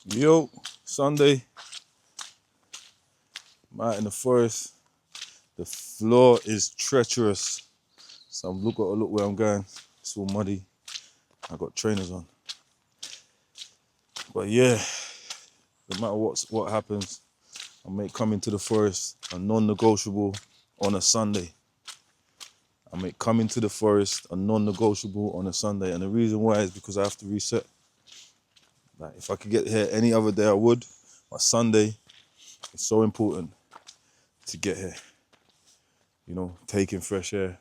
Yo, Sunday, I'm out in the forest. The floor is treacherous. So look where I'm going. It's all muddy. I got trainers on. But yeah, no matter what happens, I make coming to the forest a non-negotiable on a Sunday. I make coming to the forest a non-negotiable on a Sunday. And the reason why is because I have to reset. Like if I could get here any other day I would, but Sunday, it's so important to get here. You know, taking fresh air,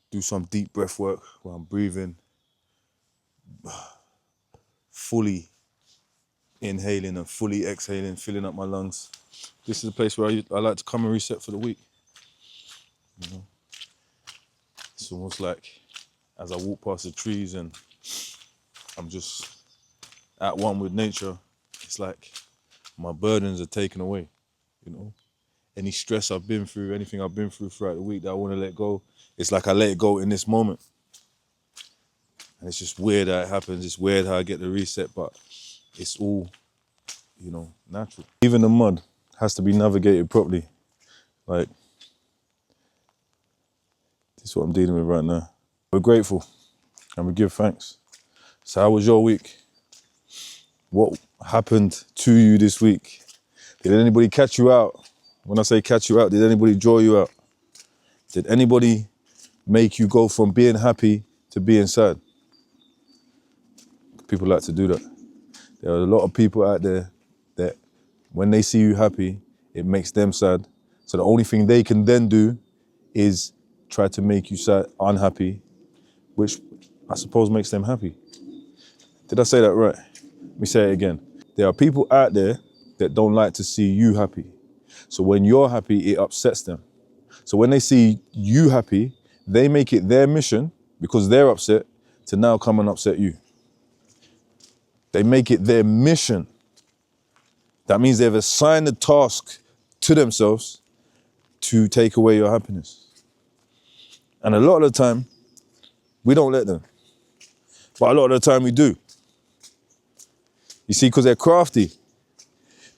do some deep breath work where I'm breathing, fully inhaling and fully exhaling, filling up my lungs. This is a place where I like to come and reset for the week. You know, it's almost like as I walk past the trees and I'm just at one with nature, it's like my burdens are taken away, you know. Any stress I've been through, anything I've been through throughout the week that I want to let go, it's like I let it go in this moment. And it's just weird how it happens. It's weird how I get the reset, but it's all, you know, natural. Even the mud has to be navigated properly. Like, this is what I'm dealing with right now. We're grateful and we give thanks. So how was your week? What happened to you this week? Did anybody catch you out? When I say catch you out, did anybody draw you out? Did anybody make you go from being happy to being sad? People like to do that. There are a lot of people out there that when they see you happy, it makes them sad. So the only thing they can then do is try to make you sad, unhappy, which I suppose makes them happy. Did I say that right? Let me say it again. There are people out there that don't like to see you happy. So when you're happy, it upsets them. So when they see you happy, they make it their mission, because they're upset, to now come and upset you. They make it their mission. That means they've assigned a task to themselves to take away your happiness. And a lot of the time, we don't let them. But a lot of the time we do. You see, because they're crafty.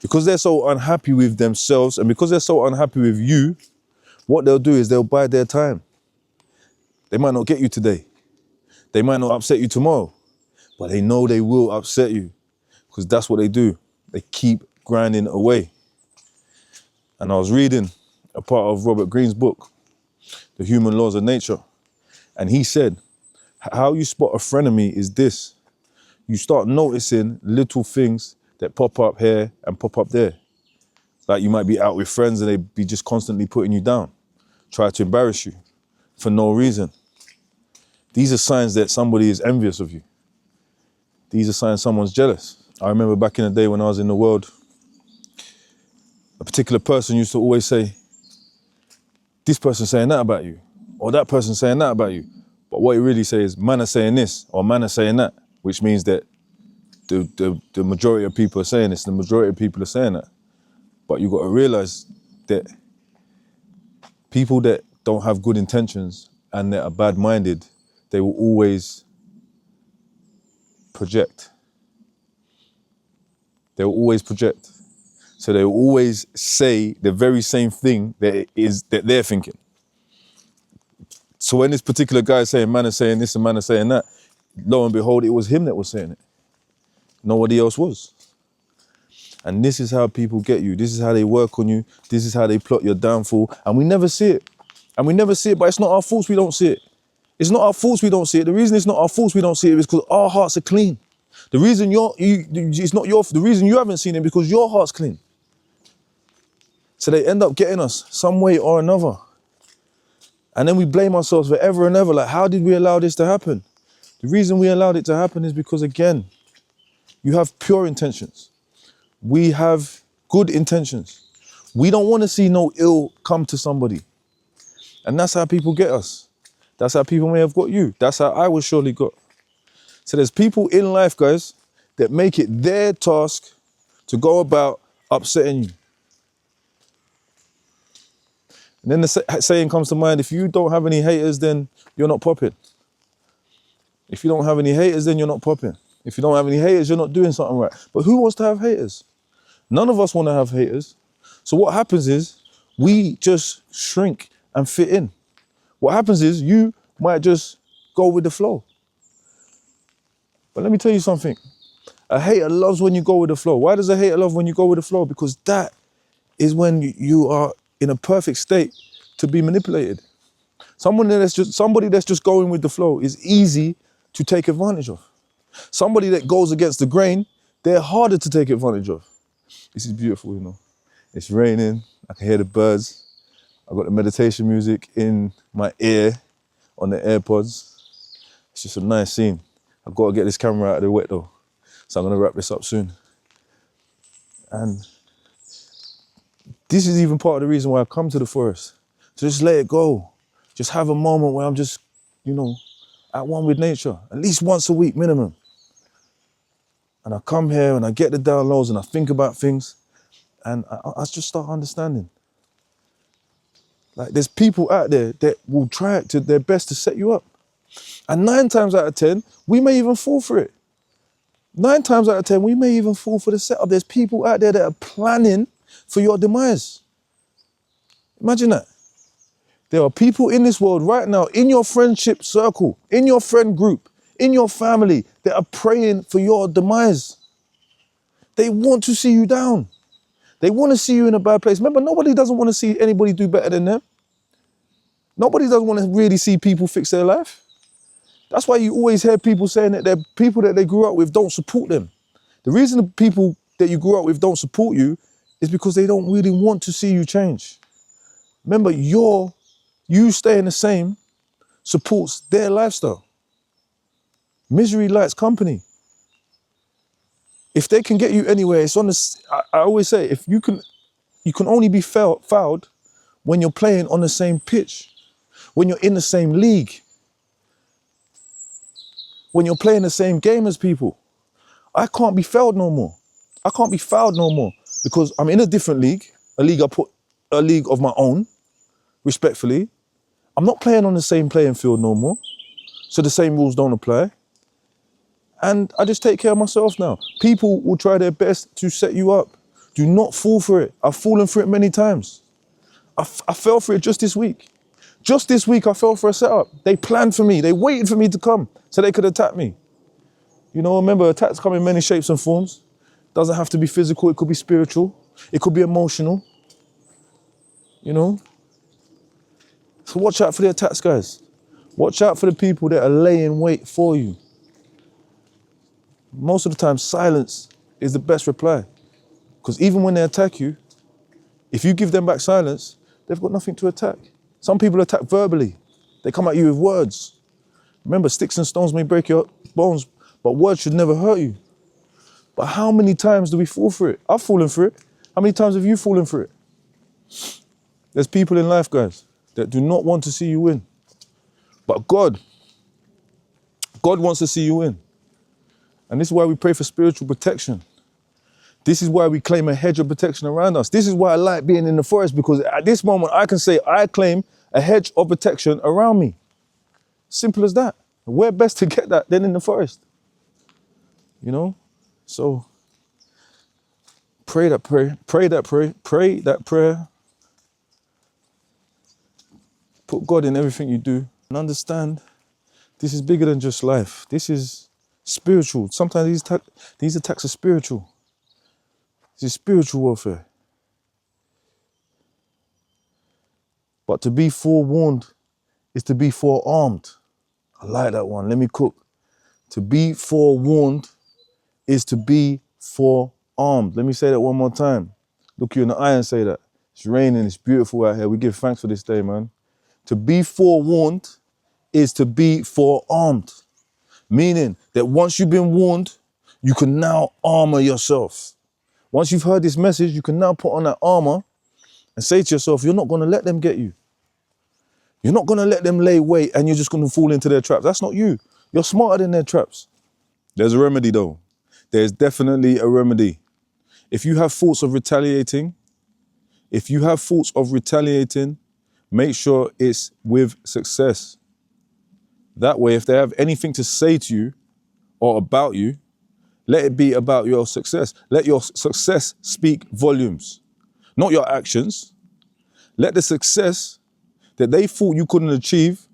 Because they're so unhappy with themselves and because they're so unhappy with you, what they'll do is they'll bide their time. They might not get you today. They might not upset you tomorrow, but they know they will upset you because that's what they do. They keep grinding away. And I was reading a part of Robert Greene's book, The Human Laws of Nature. And he said, how you spot a frenemy is this. You start noticing little things that pop up here and pop up there. Like you might be out with friends and they be just constantly putting you down, try to embarrass you for no reason. These are signs that somebody is envious of you. These are signs someone's jealous. I remember back in the day when I was in the world, a particular person used to always say, this person's saying that about you, or that person's saying that about you. But what he really says is, man are saying this, or man are saying that, which means that the majority of people are saying this, the majority of people are saying that. But you've got to realize that people that don't have good intentions and that are bad-minded, they will always project. They will always project. So they will always say the very same thing that they're thinking. So when this particular guy is saying, man is saying this and man is saying that, lo and behold, it was him that was saying it. Nobody else was. And this is how people get you. This is how they work on you. This is how they plot your downfall. And we never see it. And we never see it, but it's not our fault we don't see it. It's not our fault we don't see it. The reason it's not our fault we don't see it is because our hearts are clean. The reason the reason you haven't seen it is because your heart's clean. So they end up getting us some way or another. And then we blame ourselves forever and ever. Like, how did we allow this to happen? The reason we allowed it to happen is because, again, you have pure intentions. We have good intentions. We don't want to see no ill come to somebody. And that's how people get us. That's how people may have got you. That's how I was surely got. So there's people in life, guys, that make it their task to go about upsetting you. And then the saying comes to mind, if you don't have any haters, then you're not popping. If you don't have any haters, then you're not popping. If you don't have any haters, you're not doing something right. But who wants to have haters? None of us want to have haters. So what happens is we just shrink and fit in. What happens is you might just go with the flow. But let me tell you something. A hater loves when you go with the flow. Why does a hater love when you go with the flow? Because that is when you are in a perfect state to be manipulated. Somebody that's just going with the flow is easy to take advantage of. Somebody that goes against the grain, they're harder to take advantage of. This is beautiful, you know. It's raining, I can hear the birds. I've got the meditation music in my ear on the AirPods. It's just a nice scene. I've got to get this camera out of the wet though. So I'm gonna wrap this up soon. And this is even part of the reason why I come to the forest. To just let it go. Just have a moment where I'm just, you know, at one with nature, at least once a week minimum. And I come here and I get the downloads and I think about things and I just start understanding. Like there's people out there that will try to their best to set you up. And 9 times out of 10, we may even fall for it. 9 times out of 10, we may even fall for the setup. There's people out there that are planning for your demise. Imagine that. There are people in this world right now, in your friendship circle, in your friend group, in your family, that are praying for your demise. They want to see you down. They want to see you in a bad place. Remember, nobody doesn't want to see anybody do better than them. Nobody doesn't want to really see people fix their life. That's why you always hear people saying that the people that they grew up with don't support them. The reason the people that you grew up with don't support you is because they don't really want to see you change. Remember, you staying the same supports their lifestyle. Misery likes company. If they can get you anywhere, it's on the. I always say, if you can only be fouled when you're playing on the same pitch, when you're in the same league, when you're playing the same game as people. I can't be fouled no more. I can't be fouled no more because I'm in a different league, a league of my own, respectfully. I'm not playing on the same playing field no more, so the same rules don't apply. And I just take care of myself now. People will try their best to set you up. Do not fall for it. I've fallen for it many times. I fell for it just this week. Just this week, I fell for a setup. They planned for me. They waited for me to come so they could attack me. You know, remember, attacks come in many shapes and forms. Doesn't have to be physical. It could be spiritual. It could be emotional. You know? So watch out for the attacks, guys. Watch out for the people that are laying wait for you. Most of the time, silence is the best reply. Because even when they attack you, if you give them back silence, they've got nothing to attack. Some people attack verbally. They come at you with words. Remember, sticks and stones may break your bones, but words should never hurt you. But how many times do we fall for it? I've fallen for it. How many times have you fallen for it? There's people in life, guys, that do not want to see you win. But God wants to see you win. And this is why we pray for spiritual protection. This is why we claim a hedge of protection around us. This is why I like being in the forest, because at this moment I can say I claim a hedge of protection around me. Simple as that. Where best to get that than in the forest? You know? So pray that prayer, pray that prayer. Put God in everything you do and understand this is bigger than just life. This is spiritual. Sometimes these attacks are spiritual. This is spiritual warfare. But to be forewarned is to be forearmed. I like that one. Let me cook. To be forewarned is to be forearmed. Let me say that one more time. Look you in the eye and say that. It's raining, it's beautiful out here. We give thanks for this day, man. To be forewarned is to be forearmed. Meaning that once you've been warned, you can now armor yourself. Once you've heard this message, you can now put on that armor and say to yourself, you're not going to let them get you. You're not going to let them lay wait and you're just going to fall into their traps. That's not you. You're smarter than their traps. There's a remedy though. There's definitely a remedy. If you have thoughts of retaliating, make sure it's with success. That way, if they have anything to say to you or about you, Let it be about your success. Let your success speak volumes, not your actions. Let the success that they thought you couldn't achieve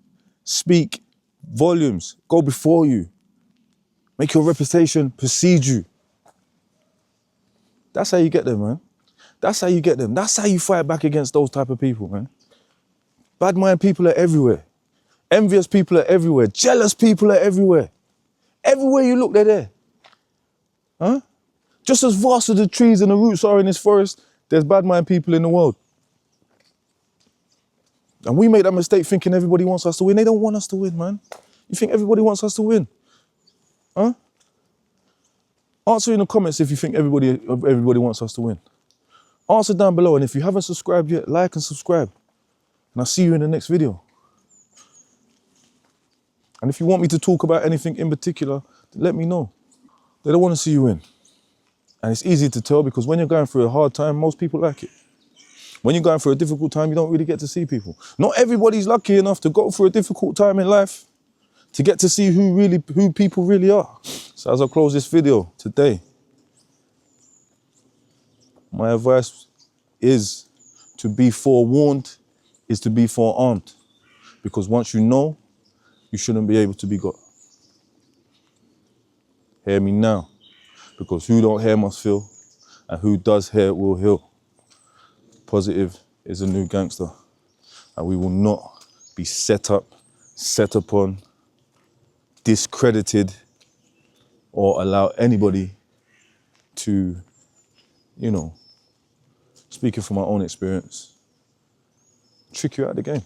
speak volumes. Go before you. Make your reputation precede you. That's how you get them, man. That's how you get them. That's how you fight back against those type of people, man. Bad mind people are everywhere. Envious people are everywhere. Jealous people are everywhere. Everywhere you look, they're there. Huh? Just as vast as the trees and the roots are in this forest, there's bad mind people in the world. And we make that mistake thinking everybody wants us to win. They don't want us to win, man. You think everybody wants us to win? Huh? Answer in the comments if you think everybody wants us to win. Answer down below, and if you haven't subscribed yet, like and subscribe. And I'll see you in the next video. And if you want me to talk about anything in particular, let me know. They don't want to see you win. And it's easy to tell because when you're going through a hard time, most people like it. When you're going through a difficult time, you don't really get to see people. Not everybody's lucky enough to go through a difficult time in life to get to see who people really are. So as I close this video today, my advice is to be forewarned is to be forearmed. Because once you know, you shouldn't be able to be got. Hear me now. Because who don't hear must feel, and who does hear will heal. Positive is a new gangster. And we will not be set up, set upon, discredited, or allow anybody to, speaking from my own experience, trick you out of the game.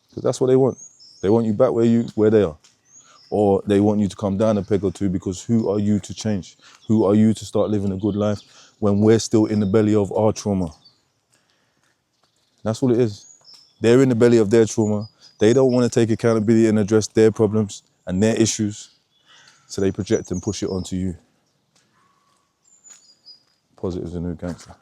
Because that's what they want. They want you back where they are. Or they want you to come down a peg or two because who are you to change? Who are you to start living a good life when we're still in the belly of our trauma? That's all it is. They're in the belly of their trauma. They don't want to take accountability and address their problems and their issues. So they project and push it onto you. Positive is a new gangster.